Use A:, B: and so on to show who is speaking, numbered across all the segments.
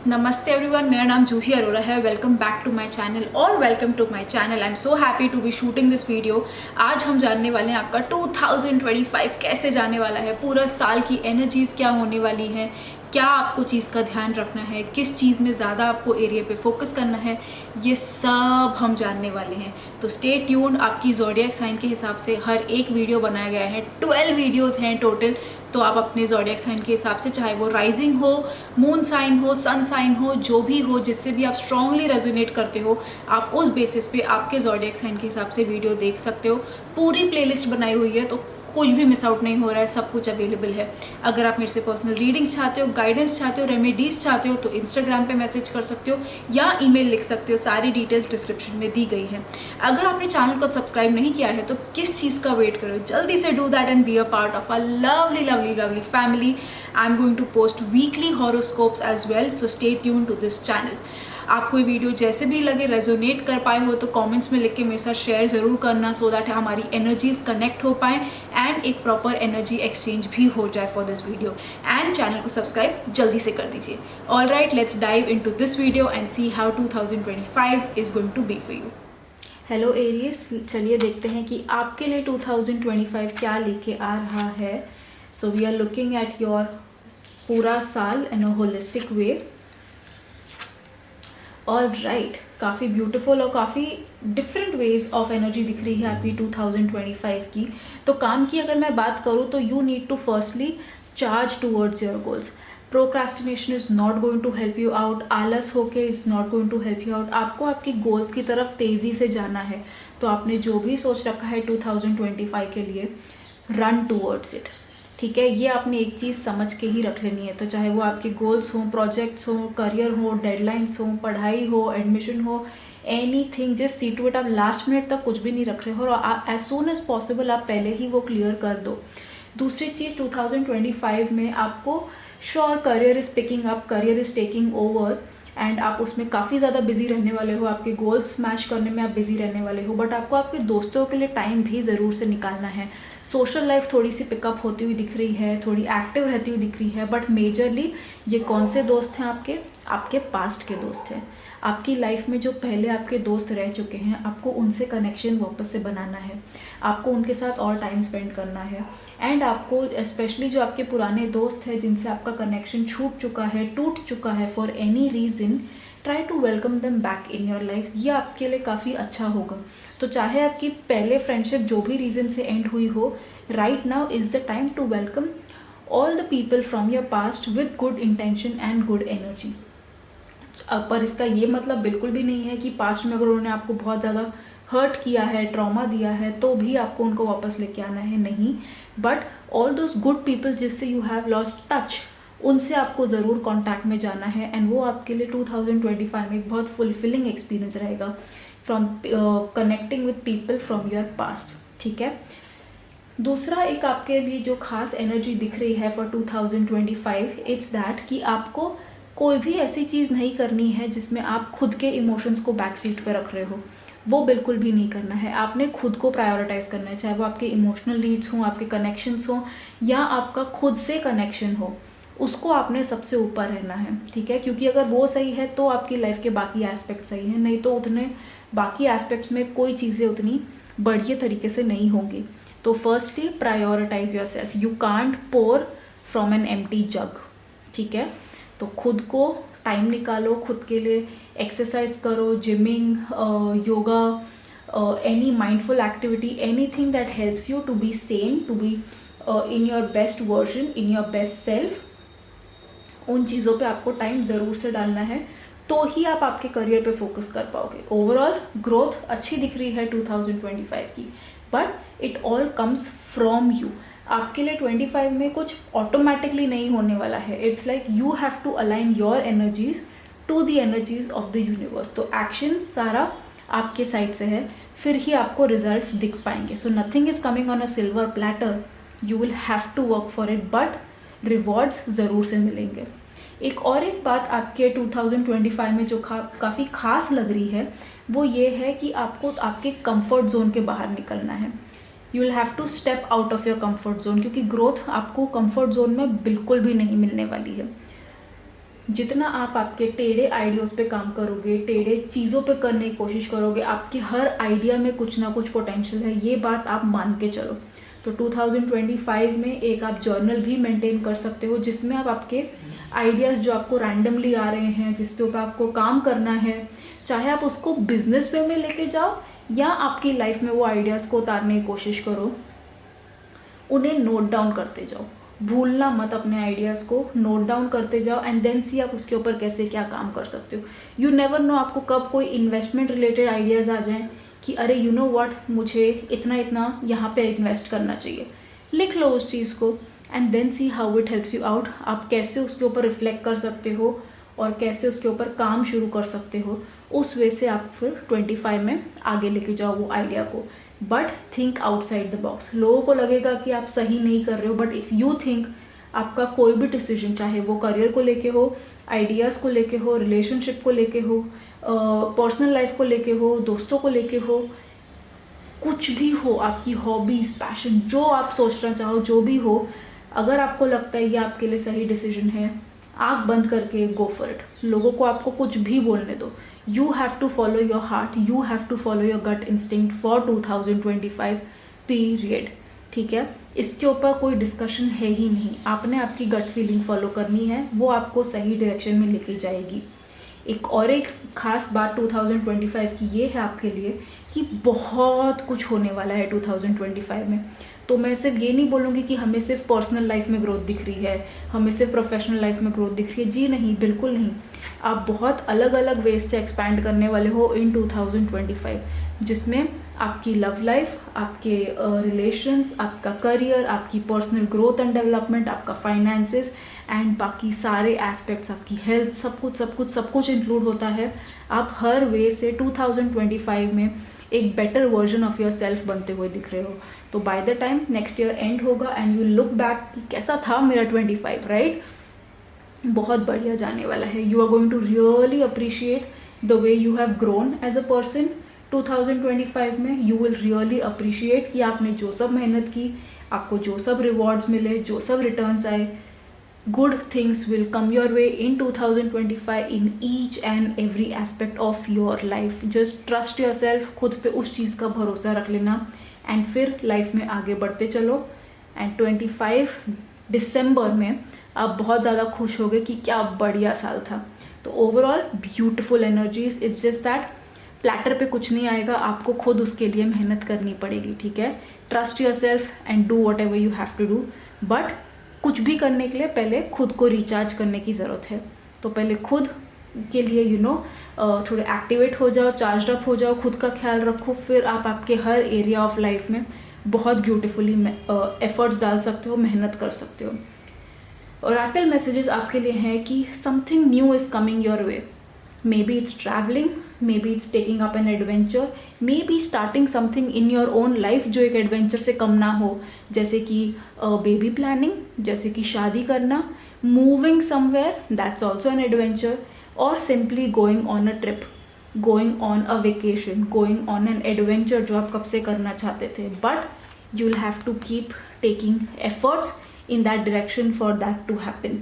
A: नमस्ते एवरीवन, मेरा नाम जूही अरोरा है। Welcome back to my channel और welcome to my channel. I am so happy to be shooting this video. आज हम जानने वाले हैं आपका 2025 कैसे जाने वाला है, पूरा साल की एनर्जीज क्या होने वाली हैं, क्या आपको चीज़ का ध्यान रखना है, किस चीज़ में ज़्यादा आपको एरिया पे फोकस करना है, ये सब हम जानने वाले हैं। तो स्टे ट्यून्ड। आपकी ज़ोडिएक साइन के हिसाब से हर एक वीडियो बनाया गया है, 12 वीडियोज़ हैं टोटल। तो आप अपने ज़ोडिएक साइन के हिसाब से, चाहे वो राइजिंग हो, मून साइन हो, सन साइन हो, जो भी हो, जिससे भी आप स्ट्रांगली रेजोनेट करते हो, आप उस बेसिस पे आपके ज़ोडिएक साइन के हिसाब से वीडियो देख सकते हो। पूरी प्लेलिस्ट बनाई हुई है, तो कुछ भी मिस आउट नहीं हो रहा है, सब कुछ अवेलेबल है। अगर आप मेरे से पर्सनल रीडिंग्स चाहते हो, गाइडेंस चाहते हो, रेमेडीज चाहते हो, तो इंस्टाग्राम पे मैसेज कर सकते हो या ईमेल लिख सकते हो। सारी डिटेल्स डिस्क्रिप्शन में दी गई है। अगर आपने चैनल को सब्सक्राइब नहीं किया है तो किस चीज़ का वेट करो, जल्दी से do that and be a part of a lovely lovely lovely family. I am going to post weekly horoscopes as well, so stay tune to this channel. आपको ये वीडियो जैसे भी लगे, रेजोनेट कर पाए हो, तो कमेंट्स में लिख के मेरे साथ शेयर ज़रूर करना, सो दैट हमारी एनर्जीज कनेक्ट हो पाए एंड एक प्रॉपर एनर्जी एक्सचेंज भी हो जाए for this video. And channel को सब्सक्राइब जल्दी से कर दीजिए। All right, let's dive into this video and see how 2025 is going to be for you. Hello Aries, चलिए देखते हैं कि आपके लिए 2025 क्या लेके आ रहा है। So we are looking at your पूरा साल in a holistic way. All right, काफ़ी ब्यूटीफुल और काफ़ी डिफरेंट वेज ऑफ एनर्जी दिख रही है आपकी 2025 की। तो काम की अगर मैं बात करूँ तो you need to firstly charge towards your goals. Procrastination is not going to help you out. आलस होके is not going to help you out. आपको आपकी गोल्स की तरफ तेज़ी से जाना है। तो आपने जो भी सोच रखा है 2025 के लिए, रन टूवर्ड्स इट। ठीक है, ये आपने एक चीज़ समझ के ही रख लेनी है। तो चाहे वो आपके गोल्स हों, प्रोजेक्ट्स हों, करियर हो, डेडलाइंस हों, पढ़ाई हो, एडमिशन हो, anything, just see to it. आप लास्ट मिनट तक कुछ भी नहीं रख रहे हो और एज सून एज पॉसिबल आप पहले ही वो क्लियर कर दो। दूसरी चीज़, 2025 में आपको sure career is picking up, career is taking over and आप उसमें काफ़ी ज़्यादा बिजी रहने वाले हो। आपके गोल्स स्मैश करने में आप बिजी रहने वाले हो, बट आपको आपके दोस्तों के लिए टाइम भी ज़रूर से निकालना है। सोशल लाइफ थोड़ी सी पिकअप होती हुई दिख रही है, थोड़ी एक्टिव रहती हुई दिख रही है, बट मेजरली ये कौन से दोस्त हैं? आपके पास्ट के दोस्त हैं। आपकी लाइफ में जो पहले आपके दोस्त रह चुके हैं, आपको उनसे कनेक्शन वापस से बनाना है। आपको उनके साथ और टाइम स्पेंड करना है एंड आपको स्पेशली जो आपके पुराने दोस्त हैं जिनसे आपका कनेक्शन छूट चुका है, टूट चुका है for any reason, try to welcome them back in your life. ये आपके लिए काफ़ी अच्छा होगा। तो चाहे आपकी पहले फ्रेंडशिप जो भी रीज़न से एंड हुई हो, right now is the time to welcome all the people from your past with good intention and good energy. पर इसका ये मतलब बिल्कुल भी नहीं है कि पास्ट में अगर उन्होंने आपको बहुत ज़्यादा हर्ट किया है, ट्रॉमा दिया है, तो भी आपको उनको वापस लेके आना है, नहीं। But all those good people जिससे यू हैव लॉस्ट टच, उनसे आपको ज़रूर कांटेक्ट में जाना है एंड वो आपके लिए 2025 में एक बहुत फुलफिलिंग एक्सपीरियंस रहेगा from connecting with people from your past. ठीक है। दूसरा एक आपके लिए जो खास एनर्जी दिख रही है फॉर 2025, इट्स दैट कि आपको कोई भी ऐसी चीज़ नहीं करनी है जिसमें आप खुद के इमोशंस को बैक सीट पे रख रहे हो। वो बिल्कुल भी नहीं करना है। आपने खुद को प्रायोरिटाइज करना है, चाहे वो आपके इमोशनल नीड्स हों, आपके कनेक्शंस हों या आपका खुद से कनेक्शन हो, उसको आपने सबसे ऊपर रहना है। ठीक है, क्योंकि अगर वो सही है तो आपकी लाइफ के बाकी एस्पेक्ट सही हैं, नहीं तो उतने बाकी एस्पेक्ट्स में कोई चीज़ें उतनी बढ़िया तरीके से नहीं होंगी। तो firstly prioritise yourself. You can't pour from an empty jug. ठीक है, तो खुद को टाइम निकालो, खुद के लिए एक्सरसाइज करो, gymming, yoga, any mindful activity, anything that helps you to be sane, to be in your best version, in your best self. उन चीज़ों पे आपको टाइम ज़रूर से डालना है, तो ही आप आपके करियर पे फोकस कर पाओगे। ओवरऑल ग्रोथ अच्छी दिख रही है 2025 की, but it all comes from you. आपके लिए 25 में कुछ ऑटोमेटिकली नहीं होने वाला है। It's like you have to align your energies to the energies of the universe. तो एक्शन सारा आपके साइड से है, फिर ही आपको रिजल्ट्स दिख पाएंगे। So nothing is coming on a silver platter, you will have to work for it, but rewards ज़रूर से मिलेंगे। एक बात आपके 2025 में जो काफ़ी खास लग रही है, वो ये है कि आपको आपके कंफर्ट जोन के बाहर निकलना है। You will have to step out of your comfort zone, क्योंकि ग्रोथ आपको कंफर्ट जोन में बिल्कुल भी नहीं मिलने वाली है। जितना आप आपके टेढ़े आइडियाज़ पे काम करोगे, टेढ़े चीज़ों पे करने की कोशिश करोगे, आपके हर आइडिया में कुछ ना कुछ पोटेंशियल है, ये बात आप मान के चलो। तो 2025 में एक आप जर्नल भी मेंटेन कर सकते हो जिसमें आप आपके आइडियाज़ जो आपको रैंडमली आ रहे हैं, जिसके ऊपर आपको काम करना है, चाहे आप उसको बिजनेस वे में लेके जाओ या आपकी लाइफ में वो आइडियाज़ को उतारने की कोशिश करो, उन्हें नोट डाउन करते जाओ। भूलना मत अपने आइडियाज़ को, नोट डाउन करते जाओ एंड देन सी आप उसके ऊपर कैसे क्या काम कर सकते हो। यू नेवर नो आपको कब कोई इन्वेस्टमेंट रिलेटेड आइडियाज़ आ जाएं कि अरे यू नो व्हाट, मुझे इतना इतना यहाँ पे इन्वेस्ट करना चाहिए। लिख लो उस चीज़ को and then see how it helps you out. आप कैसे उसके ऊपर रिफ्लेक्ट कर सकते हो और कैसे उसके ऊपर काम शुरू कर सकते हो, उस वे से आप फिर 25 में आगे लेके जाओ वो आइडिया को। But think outside the box. लोगों को लगेगा कि आप सही नहीं कर रहे हो, बट इफ़ यू थिंक, आपका कोई भी डिसीजन, चाहे वो करियर को लेके हो, आइडियाज़ को लेके हो, रिलेशनशिप को लेके हो, पर्सनल लाइफ को लेके हो, दोस्तों को लेके हो, कुछ भी हो, आपकी हॉबीज, पैशन, जो आप सोचना चाहो, जो भी हो, अगर आपको लगता है ये आपके लिए सही डिसीजन है, आँख बंद करके गो फॉर इट। लोगों को आपको कुछ भी बोलने दो, you have to follow your heart, you have to follow your gut instinct for 2025 period. ठीक है, इसके ऊपर कोई डिस्कशन है ही नहीं। आपने आपकी गट फीलिंग फॉलो करनी है, वो आपको सही डायरेक्शन में लेके जाएगी। एक खास बात 2025 की ये है आपके लिए कि बहुत कुछ होने वाला है 2025 में। तो मैं सिर्फ ये नहीं बोलूँगी कि हमें सिर्फ पर्सनल लाइफ में ग्रोथ दिख रही है, हमें सिर्फ प्रोफेशनल लाइफ में ग्रोथ दिख रही है। जी नहीं, बिल्कुल नहीं। आप बहुत अलग अलग वेज से एक्सपैंड करने वाले हो इन 2025, जिसमें आपकी लव लाइफ, आपके रिलेशंस, आपका करियर, आपकी पर्सनल ग्रोथ एंड डेवलपमेंट, आपका फाइनेंसेस एंड बाकी सारे एस्पेक्ट्स, आपकी हेल्थ, सब कुछ इंक्लूड होता है। आप हर वे से 2025 में एक better version of your self बनते हुए दिख रहे हो। तो by the time next year and होगा एंड यू लुक बैक कि कैसा था मेरा 25, राइट? बहुत बढ़िया जाने वाला है। You are going to really appreciate the way you have grown as a person 2025 में। यू विल रियली अप्रिशिएट कि आपने जो सब मेहनत की, आपको जो सब रिवॉर्ड्स मिले, जो सब रिटर्न्स आए। Good things will come your way in 2025 in each and every aspect of your life. Just trust your self, खुद पे उस चीज़ का भरोसा रख लेना एंड फिर लाइफ में आगे बढ़ते चलो। एंड 25 दिसंबर में आप बहुत ज़्यादा खुश होगे कि क्या बढ़िया साल था। तो overall beautiful energies. It's just that platter पे कुछ नहीं आएगा, आपको खुद उसके लिए मेहनत करनी पड़ेगी। ठीक है, trust yourself and do whatever you have to do. But कुछ भी करने के लिए पहले खुद को रिचार्ज करने की ज़रूरत है। तो पहले खुद के लिए थोड़े एक्टिवेट हो जाओ, चार्ज अप हो जाओ, खुद का ख्याल रखो, फिर आप आपके हर एरिया ऑफ लाइफ में बहुत ब्यूटीफुली एफर्ट्स डाल सकते हो, मेहनत कर सकते हो। ओरेकल मैसेजेस आपके लिए हैं कि something new is coming your way. May be it's travelling, may be it's taking up an adventure, may be starting something in your own life जो एक एडवेंचर से कम ना हो, जैसे कि बेबी प्लानिंग, जैसे कि शादी करना, moving somewhere, that's also an adventure, और simply going on a trip, going on a vacation, going on an adventure जो आप कब से करना चाहते थे। But you will have to keep taking efforts in that direction for that to happen.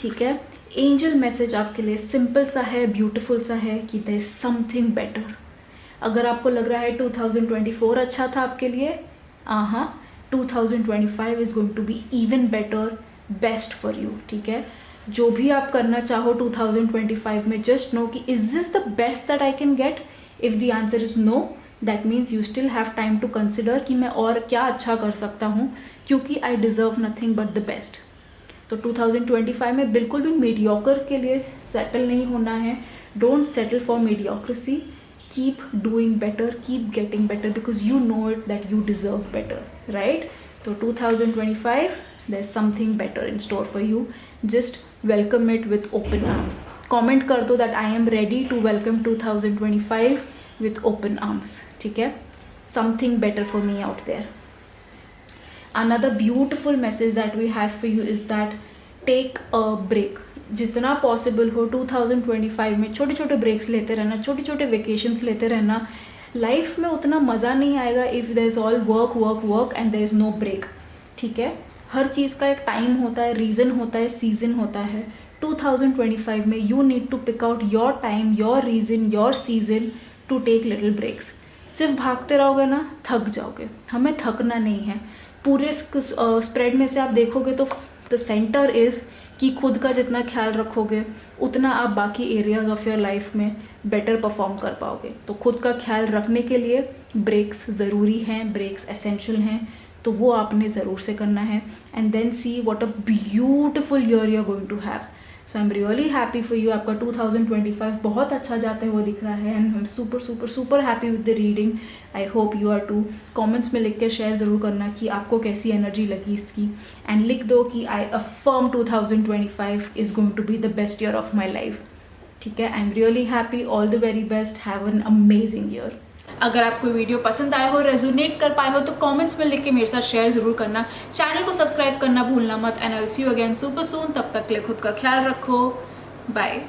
A: ठीक है, एंजल मैसेज आपके लिए सिंपल सा है, ब्यूटीफुल सा है कि देयर इज समथिंग बेटर। अगर आपको लग रहा है 2024 अच्छा था आपके लिए, 2025 is going to be even better, best for you. ठीक है, जो भी आप करना चाहो 2025 में, जस्ट नो कि is this the best that I can get. If the answer is no, that means you still have time to consider कि मैं और क्या अच्छा कर सकता हूँ, क्योंकि I deserve nothing but the best. तो 2025 में बिल्कुल भी मीडियोकर के लिए सेटल नहीं होना है। Don't settle for mediocrity, keep doing better, keep getting better, because you know it that you deserve better, right? तो 2025 there is something better in store for you. Just welcome it with open arms. Comment कर दो that I am ready to welcome 2025 with open arms. ठीक है, something better for me out there. Another beautiful message that we have for you is that take a break. जितना possible हो 2025 में छोटे छोटे breaks लेते रहना, छोटे छोटे वेकेशंस लेते रहना। लाइफ में उतना मज़ा नहीं आएगा if there is all work work work and there is no break. ठीक है, हर चीज़ का एक टाइम होता है, रीज़न होता है, सीजन होता है। 2025 में you need to pick out your time, your reason, your season to take little breaks. सिर्फ भागते रहोगे ना, थक जाओगे। हमें थकना नहीं है। पूरे स्प्रेड में से आप देखोगे तो द सेंटर इज कि खुद का जितना ख्याल रखोगे उतना आप बाकी एरियाज ऑफ योर लाइफ में बेटर परफॉर्म कर पाओगे। तो खुद का ख्याल रखने के लिए ब्रेक्स ज़रूरी हैं, ब्रेक्स एसेंशियल हैं, तो वो आपने ज़रूर से करना है। And then see what a beautiful year you are going to have. So I am really happy for you. आपका 2025 बहुत अच्छा जाते हुए दिख रहा है and I am super super super happy with the reading. I hope you are too. Comments में लिख के शेयर ज़रूर करना कि आपको कैसी एनर्जी लगी इसकी, एंड लिख दो कि I affirm 2025 is going to be the best year of my life. ठीक है, I am really happy. All the very best. Have an amazing year. अगर आपको वीडियो पसंद आया हो, रेजोनेट कर पाए हो, तो कमेंट्स में लिख के मेरे साथ शेयर जरूर करना। चैनल को सब्सक्राइब करना भूलना मत। And I will see you again super soon. तब तक के लिए खुद का ख्याल रखो। बाय।